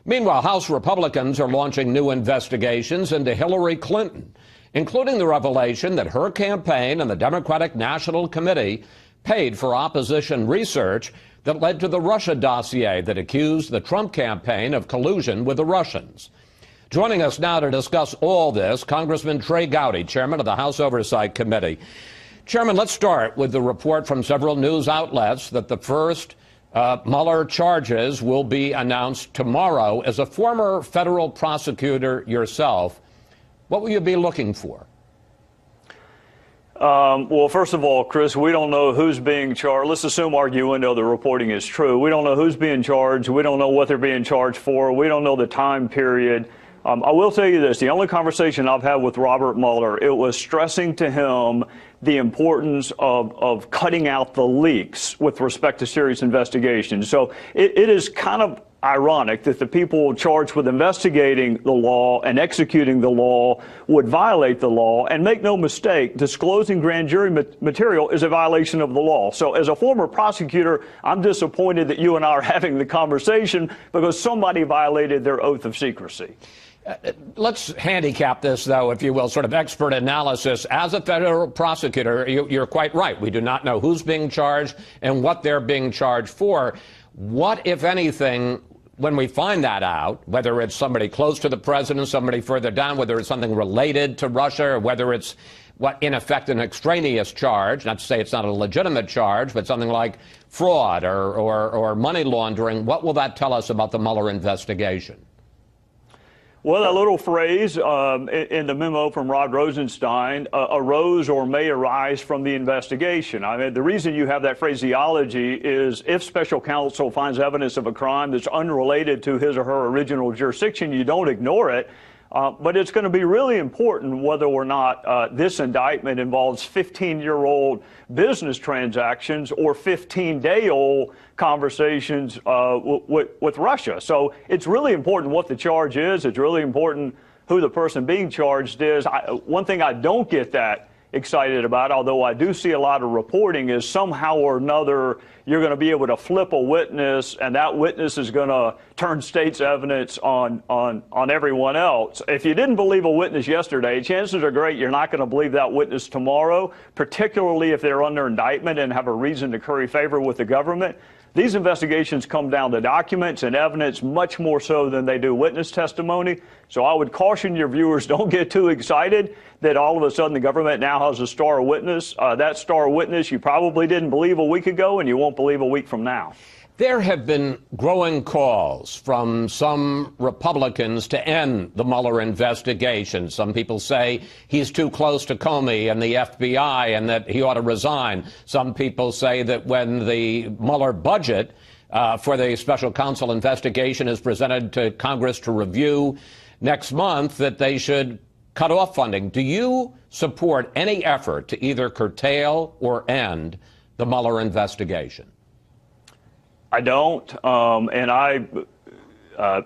Meanwhile, House Republicans are launching new investigations into Hillary Clinton, including the revelation that her campaign and the Democratic National Committee paid for opposition research that led to the Russia dossier that accused the Trump campaign of collusion with the Russians. Joining us now to discuss all this, Congressman Trey Gowdy, chairman of the House Oversight Committee. Chairman, let's start with the report from several news outlets that the first Mueller charges will be announced tomorrow. As a former federal prosecutor yourself, what will you be looking for? Well, first of all, Chris, we don't know who's being charged. Let's assume arguendo the reporting is true. We don't know who's being charged. We don't know what they're being charged for. We don't know the time period. I will tell you this. The only conversation I've had with Robert Mueller, it was stressing to him the importance of cutting out the leaks with respect to serious investigations. So it is kind of ironic that the people charged with investigating the law and executing the law would violate the law. And make no mistake, disclosing grand jury material is a violation of the law. So as a former prosecutor, I'm disappointed that you and I are having the conversation because somebody violated their oath of secrecy. Let's handicap this, though, if you will, sort of expert analysis. As a federal prosecutor, you're quite right. We do not know who's being charged and what they're being charged for. What, if anything, when we find that out, whether it's somebody close to the president, somebody further down, whether it's something related to Russia, or whether it's, in effect, an extraneous charge, not to say it's not a legitimate charge, but something like fraud or money laundering, what will that tell us about the Mueller investigation? Well, that little phrase in the memo from Rod Rosenstein, arose or may arise from the investigation. I mean, the reason you have that phraseology is if special counsel finds evidence of a crime that's unrelated to his or her original jurisdiction, you don't ignore it. But it's going to be really important whether or not this indictment involves 15-year-old business transactions or 15-day-old conversations with Russia. So it's really important what the charge is. It's really important who the person being charged is. One thing I don't get that excited about, although I do see a lot of reporting, is somehow or another you're going to be able to flip a witness and that witness is going to turn state's evidence on everyone else. If you didn't believe a witness yesterday, chances are great you're not going to believe that witness tomorrow, particularly if they're under indictment and have a reason to curry favor with the government. These investigations come down to documents and evidence much more so than they do witness testimony. So I would caution your viewers, don't get too excited that all of a sudden the government now has a star witness. That star witness you probably didn't believe a week ago and you won't believe a week from now. There have been growing calls from some Republicans to end the Mueller investigation. Some people say he's too close to Comey and the FBI and that he ought to resign. Some people say that when the Mueller budget for the special counsel investigation is presented to Congress to review next month, that they should cut off funding. Do you support any effort to either curtail or end the Mueller investigation? I don't, and I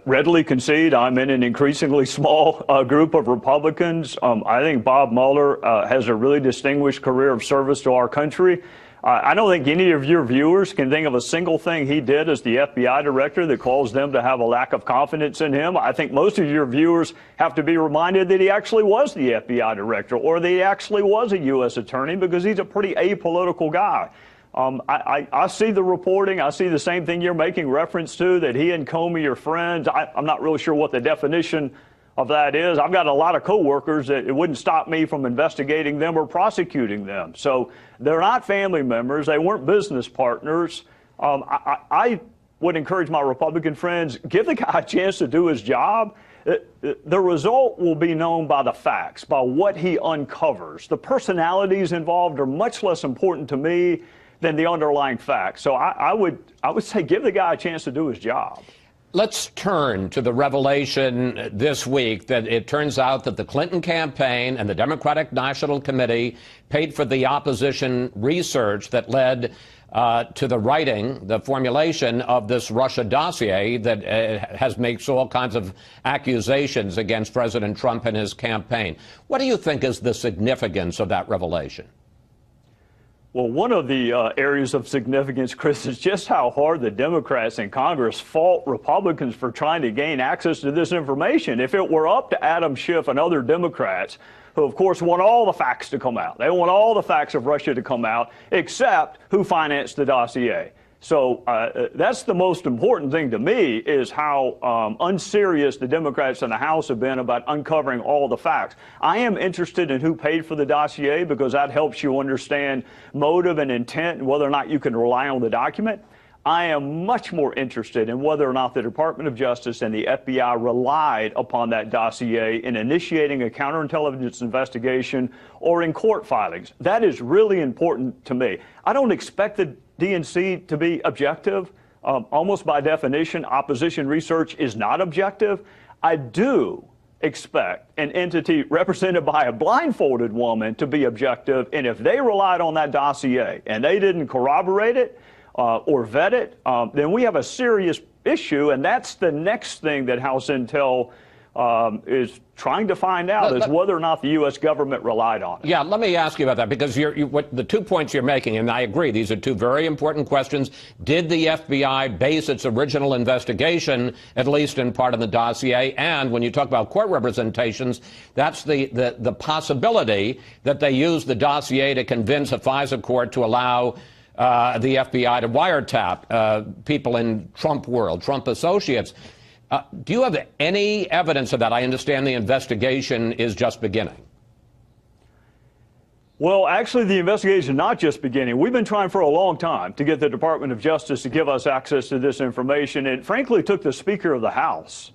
readily concede I'm in an increasingly small group of Republicans. I think Bob Mueller has a really distinguished career of service to our country. I don't think any of your viewers can think of a single thing he did as the FBI director that caused them to have a lack of confidence in him. I think most of your viewers have to be reminded that he actually was the FBI director or that he actually was a U.S. attorney because he's a pretty apolitical guy. I see the reporting. I see the same thing you're making reference to, that he and Comey are friends. I'm not really sure what the definition of that is. I've got a lot of coworkers that it wouldn't stop me from investigating them or prosecuting them. So they're not family members. They weren't business partners. I would encourage my Republican friends, give the guy a chance to do his job. The result will be known by the facts, by what he uncovers. The personalities involved are much less important to me than the underlying facts. So I would say give the guy a chance to do his job. Let's turn to the revelation this week that it turns out that the Clinton campaign and the Democratic National Committee paid for the opposition research that led to the writing, the formulation of this Russia dossier that makes all kinds of accusations against President Trump and his campaign. What do you think is the significance of that revelation? Well, one of the areas of significance, Chris, is just how hard the Democrats in Congress fought Republicans for trying to gain access to this information. If it were up to Adam Schiff and other Democrats, who, of course, want all the facts to come out, they want all the facts of Russia to come out, except who financed the dossier. So that's the most important thing to me, is how unserious the Democrats in the House have been about uncovering all the facts. I am interested in who paid for the dossier, because that helps you understand motive and intent and whether or not you can rely on the document. I am much more interested in whether or not the Department of Justice and the FBI relied upon that dossier in initiating a counterintelligence investigation or in court filings. That is really important to me. I don't expect the DNC to be objective. Almost by definition, opposition research is not objective. I do expect an entity represented by a blindfolded woman to be objective, and if they relied on that dossier and they didn't corroborate it or vet it, then we have a serious issue, and that's the next thing that House Intel is trying to find out, is whether or not the U.S. government relied on it. Yeah, let me ask you about that, because what the 2 points you're making, and I agree, these are two very important questions. Did the FBI base its original investigation, at least in part, on the dossier? And when you talk about court representations, that's the possibility that they used the dossier to convince a FISA court to allow the FBI to wiretap people in Trump world, Trump associates. Do you have any evidence of that? I understand the investigation is just beginning. Well, actually, the investigation is not just beginning. We've been trying for a long time to get the Department of Justice to give us access to this information. It frankly took the Speaker of the House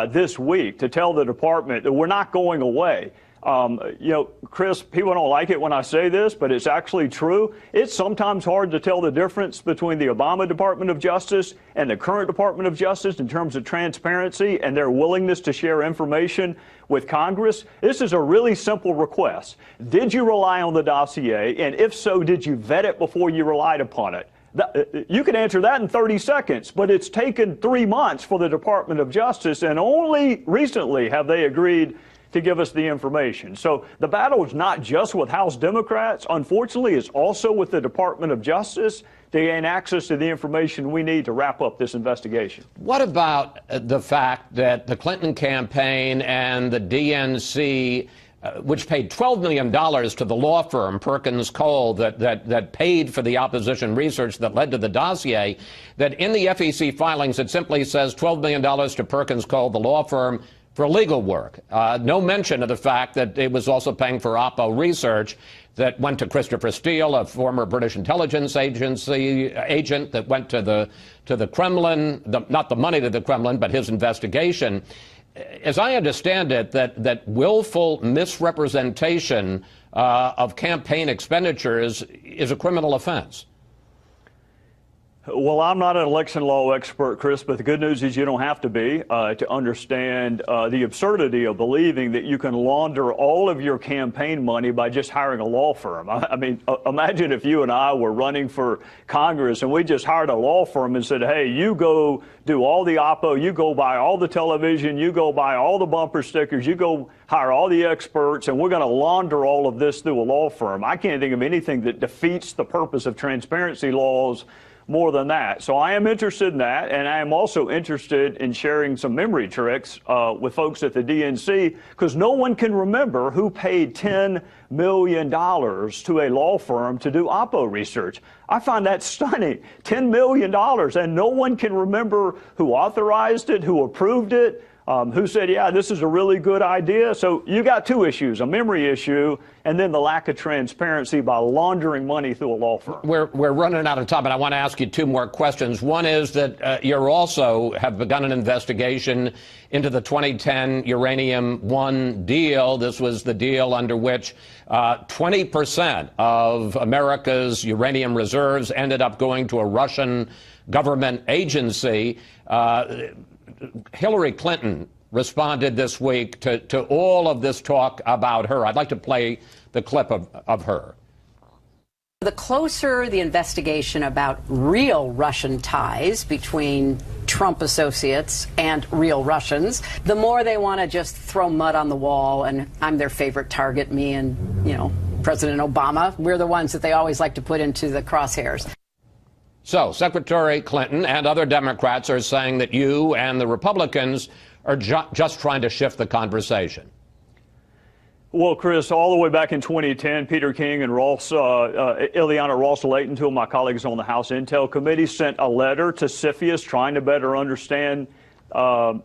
this week to tell the department that we're not going away. You know, Chris, people don't like it when I say this, but it's actually true. It's sometimes hard to tell the difference between the Obama Department of Justice and the current Department of Justice in terms of transparency and their willingness to share information with Congress. This is a really simple request. Did you rely on the dossier? And if so, did you vet it before you relied upon it? You can answer that in 30 seconds, but it's taken 3 months for the Department of Justice, and only recently have they agreed to give us the information. So the battle is not just with House Democrats. Unfortunately, it's also with the Department of Justice to gain access to the information we need to wrap up this investigation. What about the fact that the Clinton campaign and the DNC, which paid $12 million to the law firm Perkins Coie that paid for the opposition research that led to the dossier, that in the FEC filings it simply says $12 million to Perkins Coie, the law firm, for legal work. No mention of the fact that it was also paying for Oppo research that went to Christopher Steele, a former British intelligence agency agent that went to the Kremlin, not the money to the Kremlin, but his investigation. As I understand it, that willful misrepresentation of campaign expenditures is a criminal offense. Well, I'm not an election law expert, Chris, but the good news is you don't have to be to understand the absurdity of believing that you can launder all of your campaign money by just hiring a law firm. I mean, imagine if you and I were running for Congress and we just hired a law firm and said, hey, you go do all the Oppo, you go buy all the television, you go buy all the bumper stickers, you go hire all the experts, and we're going to launder all of this through a law firm. I can't think of anything that defeats the purpose of transparency laws more than that. So I am interested in that, and I am also interested in sharing some memory tricks with folks at the DNC, because no one can remember who paid $10 million to a law firm to do Oppo research. I find that stunning. $10 million, and no one can remember who authorized it, who approved it, who said, yeah, this is a really good idea. So you got two issues, a memory issue and then the lack of transparency by laundering money through a law firm. We're running out of time, and I want to ask you two more questions. One is that you also have begun an investigation into the 2010 Uranium One deal. This was the deal under which 20% of America's uranium reserves ended up going to a Russian government agency. Hillary Clinton responded this week to all of this talk about her. I'd like to play the clip of her. The closer the investigation about real Russian ties between Trump associates and real Russians, the more they want to just throw mud on the wall, and I'm their favorite target, me and, President Obama. We're the ones that they always like to put into the crosshairs. So Secretary Clinton and other Democrats are saying that you and the Republicans are just trying to shift the conversation. Well, Chris, all the way back in 2010, Peter King and Ileana Rawls-Layton, two of my colleagues on the House Intel Committee, sent a letter to CFIUS trying to better understand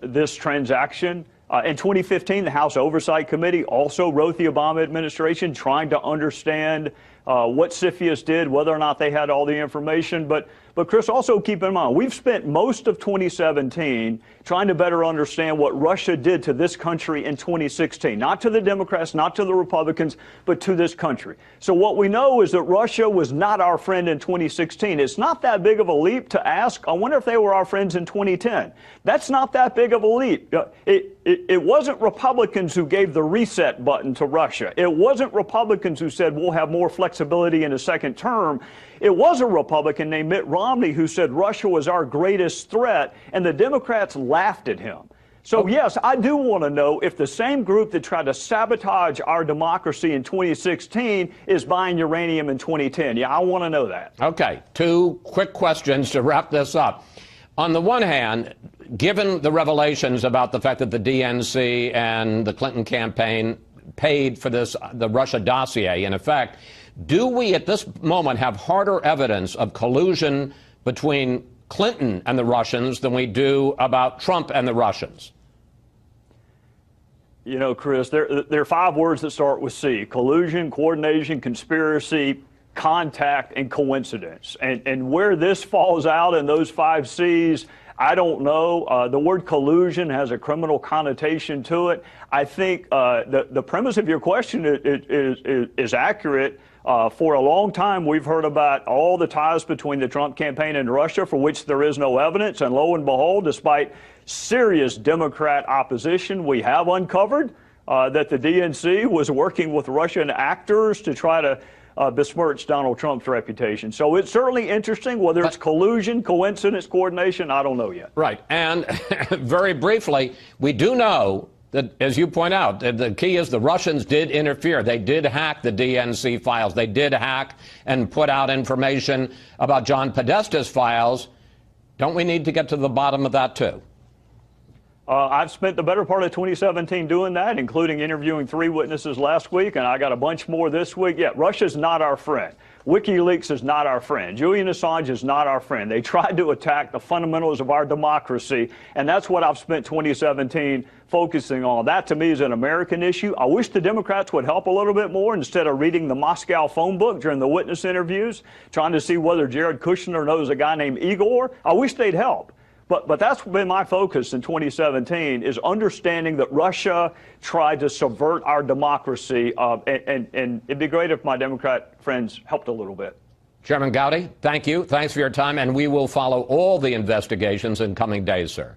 this transaction. In 2015, the House Oversight Committee also wrote the Obama administration trying to understand what CFIUS did, whether or not they had all the information. But Chris, also keep in mind, we've spent most of 2017 trying to better understand what Russia did to this country in 2016, not to the Democrats, not to the Republicans, but to this country. So what we know is that Russia was not our friend in 2016. It's not that big of a leap to ask, I wonder if they were our friends in 2010. That's not that big of a leap. It wasn't Republicans who gave the reset button to Russia. It wasn't Republicans who said we'll have more flexibility in a second term. It was a Republican named Mitt Romney who said Russia was our greatest threat, and the Democrats laughed at him. So, yes, I do want to know if the same group that tried to sabotage our democracy in 2016 is buying uranium in 2010. Yeah, I want to know that. Okay, two quick questions to wrap this up. On the one hand, given the revelations about the fact that the DNC and the Clinton campaign paid for this, the Russia dossier, in effect, do we at this moment have harder evidence of collusion between Clinton and the Russians than we do about Trump and the Russians? You know, Chris, there are 5 words that start with C: collusion, coordination, conspiracy, contact, and coincidence. And where this falls out in those 5 C's, I don't know. The word collusion has a criminal connotation to it. I think the premise of your question is accurate. For a long time, we've heard about all the ties between the Trump campaign and Russia, for which there is no evidence. And lo and behold, despite serious Democrat opposition, we have uncovered that the DNC was working with Russian actors to try to besmirch Donald Trump's reputation. So it's certainly interesting. Whether it's collusion, coincidence, coordination, I don't know yet. Right. And very briefly, we do know that, as you point out, the key is the Russians did interfere. They did hack the DNC files. They did hack and put out information about John Podesta's files. Don't we need to get to the bottom of that, too? I've spent the better part of 2017 doing that, including interviewing 3 witnesses last week, and I got a bunch more this week. Yeah, Russia's not our friend. WikiLeaks is not our friend. Julian Assange is not our friend. They tried to attack the fundamentals of our democracy, and that's what I've spent 2017 focusing on. That, to me, is an American issue. I wish the Democrats would help a little bit more instead of reading the Moscow phone book during the witness interviews, trying to see whether Jared Kushner knows a guy named Igor. I wish they'd help. But that's been my focus in 2017, is understanding that Russia tried to subvert our democracy, and it'd be great if my Democrat friends helped a little bit. Chairman Gowdy, thank you. Thanks for your time, and we will follow all the investigations in coming days, sir.